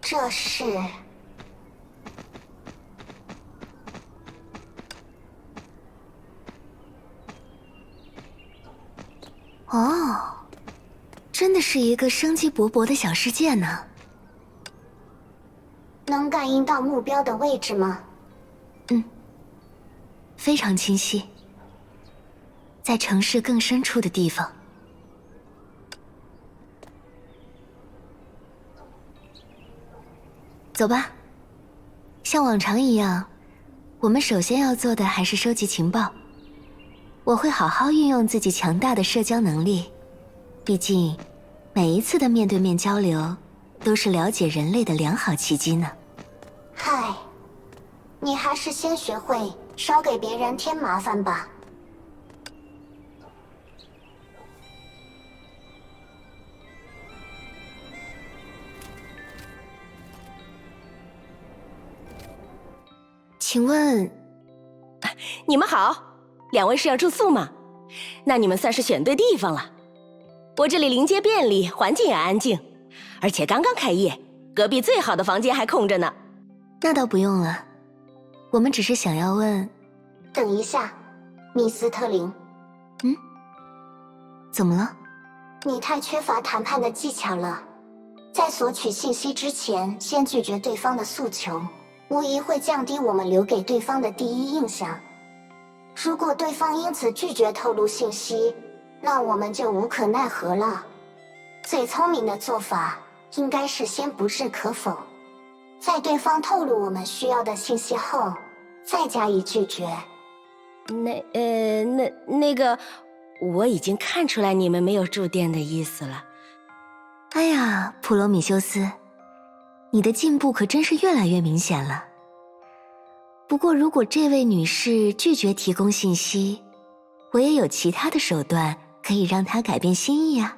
这是……哦，真的是一个生机勃勃的小世界呢。能感应到目标的位置吗？非常清晰，在城市更深处的地方。走吧，像往常一样，我们首先要做的还是收集情报。我会好好运用自己强大的社交能力，毕竟每一次的面对面交流都是了解人类的良好契机呢。嗨，你还是先学会少给别人添麻烦吧。请问，你们好，两位是要住宿吗？那你们算是选对地方了。我这里临街便利，环境也安静，而且刚刚开业，隔壁最好的房间还空着呢。那倒不用了，我们只是想要问。等一下，米斯特林，怎么了？你太缺乏谈判的技巧了。在索取信息之前，先拒绝对方的诉求，无疑会降低我们留给对方的第一印象。如果对方因此拒绝透露信息，那我们就无可奈何了。最聪明的做法应该是先不置可否，在对方透露我们需要的信息后，再加以拒绝。那个，我已经看出来你们没有住店的意思了。哎呀，普罗米修斯，你的进步可真是越来越明显了。不过如果这位女士拒绝提供信息，我也有其他的手段可以让她改变心意啊。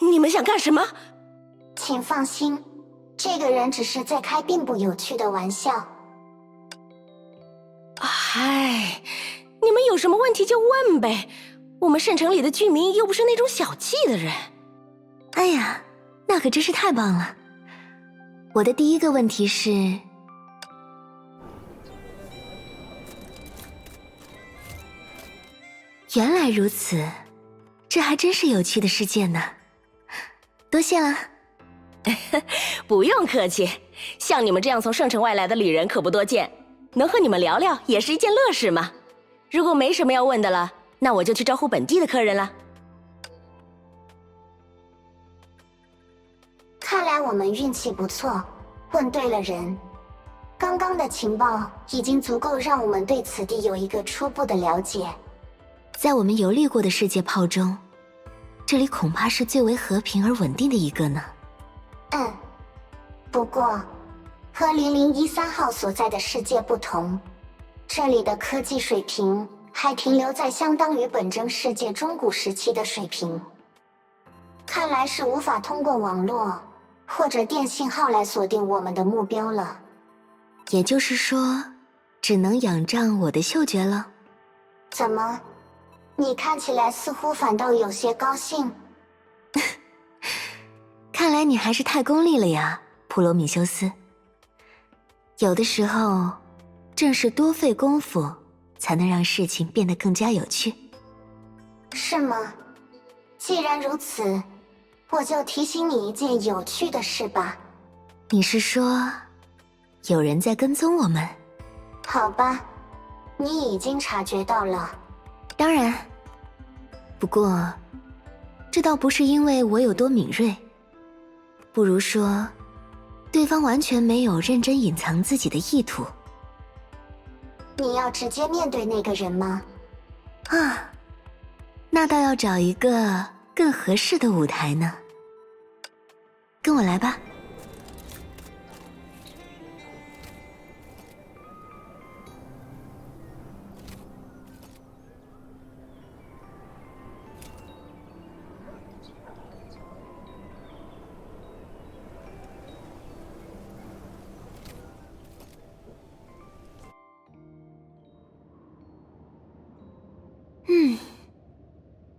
你们想干什么？请放心，这个人只是在开并不有趣的玩笑。嗨，你们有什么问题就问呗，我们圣城里的居民又不是那种小气的人。哎呀，那可真是太棒了。我的第一个问题是，原来如此，这还真是有趣的世界呢。多谢了。不用客气，像你们这样从圣城外来的旅人可不多见，能和你们聊聊也是一件乐事嘛。如果没什么要问的了，那我就去招呼本地的客人了。看来我们运气不错，问对了人。刚刚的情报已经足够让我们对此地有一个初步的了解。在我们游历过的世界炮中，这里恐怕是最为和平而稳定的一个呢。不过和0013号所在的世界不同，这里的科技水平还停留在相当于本真世界中古时期的水平，看来是无法通过网络或者电信号来锁定我们的目标了。也就是说，只能仰仗我的嗅觉了。怎么，你看起来似乎反倒有些高兴？看来你还是太功利了呀，普罗米修斯。有的时候，正是多费功夫，才能让事情变得更加有趣。是吗？既然如此，我就提醒你一件有趣的事吧。你是说，有人在跟踪我们？好吧，你已经察觉到了。当然，不过，这倒不是因为我有多敏锐，不如说，对方完全没有认真隐藏自己的意图。你要直接面对那个人吗？啊，那倒要找一个更合适的舞台呢。跟我来吧。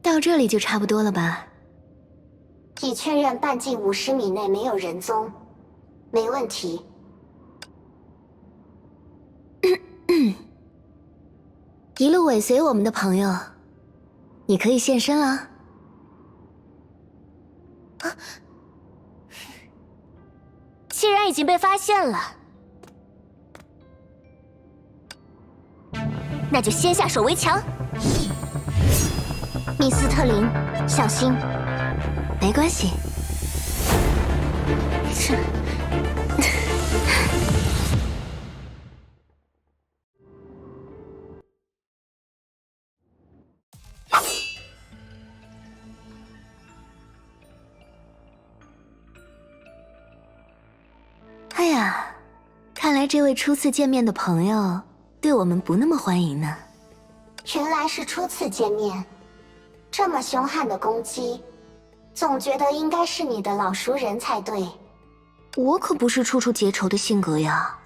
到这里就差不多了吧？已确认半径50米内没有人踪，没问题。一路尾随我们的朋友，你可以现身了。既然已经被发现了，那就先下手为强。米斯特林，小心！没关系。哎呀，看来这位初次见面的朋友对我们不那么欢迎呢。原来是初次见面，这么凶悍的攻击，总觉得应该是你的老熟人才对。我可不是处处结仇的性格呀。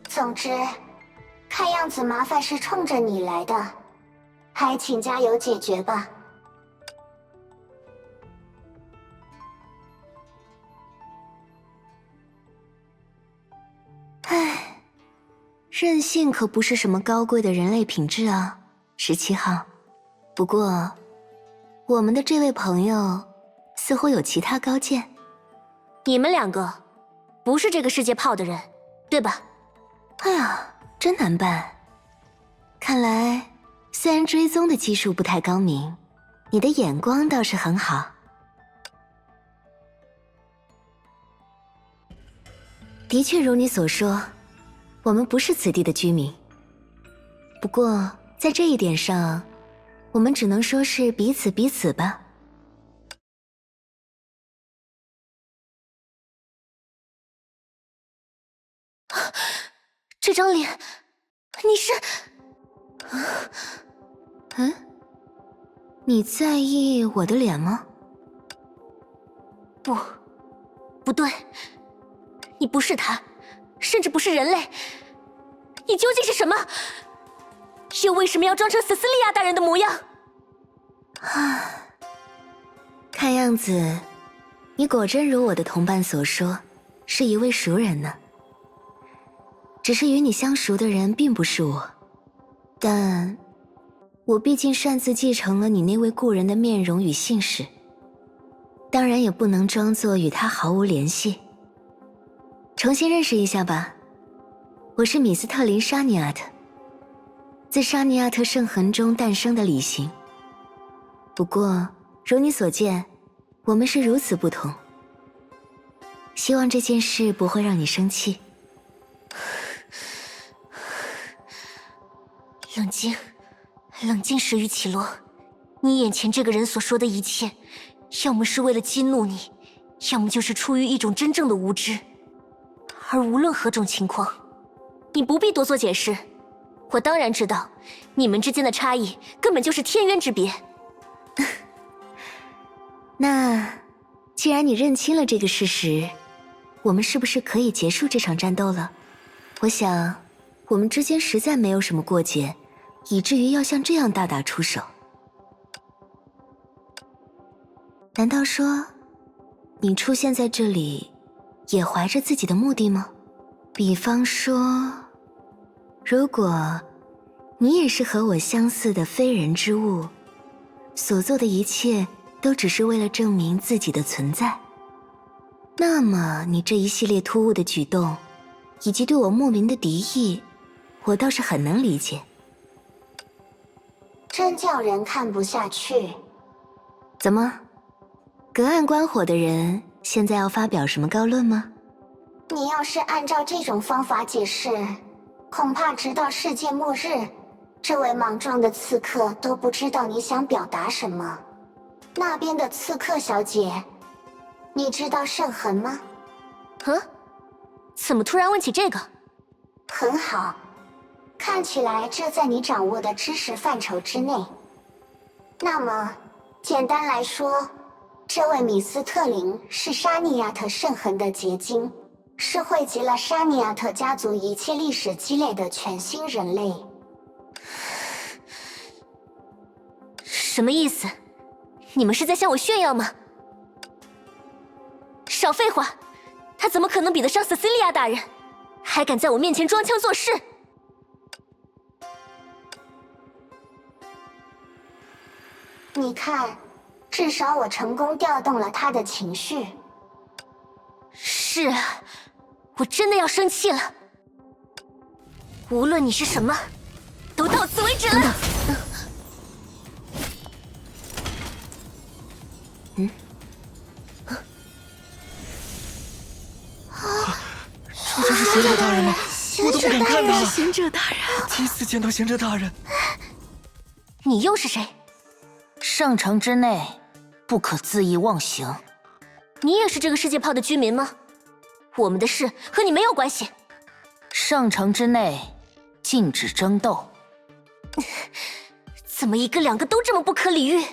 总之，看样子麻烦是冲着你来的，还请加油解决吧。唉，任性可不是什么高贵的人类品质啊，17号。不过，我们的这位朋友似乎有其他高见。你们两个不是这个世界炮的人，对吧？哎呀，真难办。看来，虽然追踪的技术不太高明，你的眼光倒是很好。的确如你所说，我们不是此地的居民。不过，在这一点上，我们只能说是彼此吧。这张脸，你是……嗯？你在意我的脸吗？不对，你不是他，甚至不是人类，你究竟是什么？又为什么要装成塞斯利亚大人的模样？看样子，你果真如我的同伴所说，是一位熟人呢。只是与你相熟的人并不是我，但我毕竟擅自继承了你那位故人的面容与姓氏，当然也不能装作与他毫无联系。重新认识一下吧，我是米斯特林·沙尼亚特，自沙尼亚特圣痕中诞生的李行。不过，如你所见，我们是如此不同。希望这件事不会让你生气。冷静，冷静，石玉绮罗。你眼前这个人所说的一切，要么是为了激怒你，要么就是出于一种真正的无知。而无论何种情况，你不必多做解释。我当然知道，你们之间的差异根本就是天渊之别。那，既然你认清了这个事实，我们是不是可以结束这场战斗了？我想，我们之间实在没有什么过节，以至于要像这样大打出手。难道说，你出现在这里，也怀着自己的目的吗？比方说，如果你也是和我相似的非人之物，所做的一切都只是为了证明自己的存在，那么你这一系列突兀的举动，以及对我莫名的敌意，我倒是很能理解。真叫人看不下去。怎么，隔岸观火的人现在要发表什么高论吗？你要是按照这种方法解释，恐怕直到世界末日，这位莽撞的刺客都不知道你想表达什么。那边的刺客小姐，你知道圣痕吗？怎么突然问起这个？很好，看起来这在你掌握的知识范畴之内。那么，简单来说，这位米斯特林是沙尼亚特圣痕的结晶，是汇集了沙尼亚特家族一切历史积累的全新人类。什么意思？你们是在向我炫耀吗？少废话，他怎么可能比得上塞西利亚大人？还敢在我面前装腔作势？你看，至少我成功调动了他的情绪。是啊，我真的要生气了。无论你是什么，都到此为止了。这是贤者大人吗？我都不敢看他。贤者大人，第一次见到贤者大人。你又是谁？上城之内，不可恣意妄行。你也是这个世界炮的居民吗？我们的事和你没有关系。上城之内，禁止争斗。怎么一个两个都这么不可理喻？